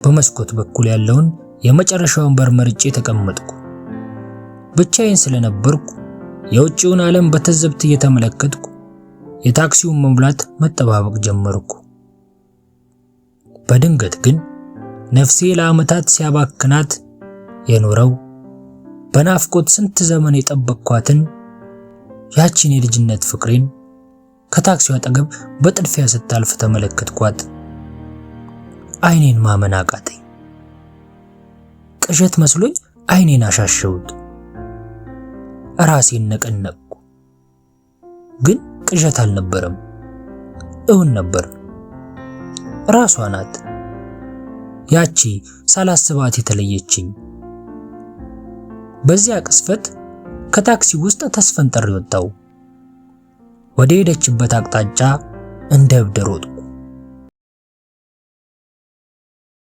በመስኮት በኩል ያለውን የመጨረሻውን በር መርጬ ተቀመጥኩ። ብቻዬን ስለነበርኩ የውጭውን ዓለም በትዝብት እየተመለከትኩ የታክሲውን መሙላት መጠባበቅ ጀመርኩ። በድንገት ግን ነፍሴ ለዓመታት ሲያባክናት የኖረው በናፍቆት ስንት ዘመን የጠበቅኳትን ያቺን የልጅነት ፍቅሬን ከታክሲው አጠገብ በጥድፊያ ስታልፍ ተመለከትኳት። ዓይኔን ማመን አቃተኝ። ቅዠት መስሎኝ ዓይኔን አሻሸሁት። ራሴን ነቀነቅኩ። ግን ቅዠት አልነበረም፣ እውን ነበር። ራሷ ናት፣ ያቺ ሳላስባት የተለየችኝ። በዚያ ቅስፈት ከታክሲ ውስጥ ተስፈንጥሬ ወጣሁ። ወደ ሄደችበት አቅጣጫ እንደ እብድ ሮጥኩ።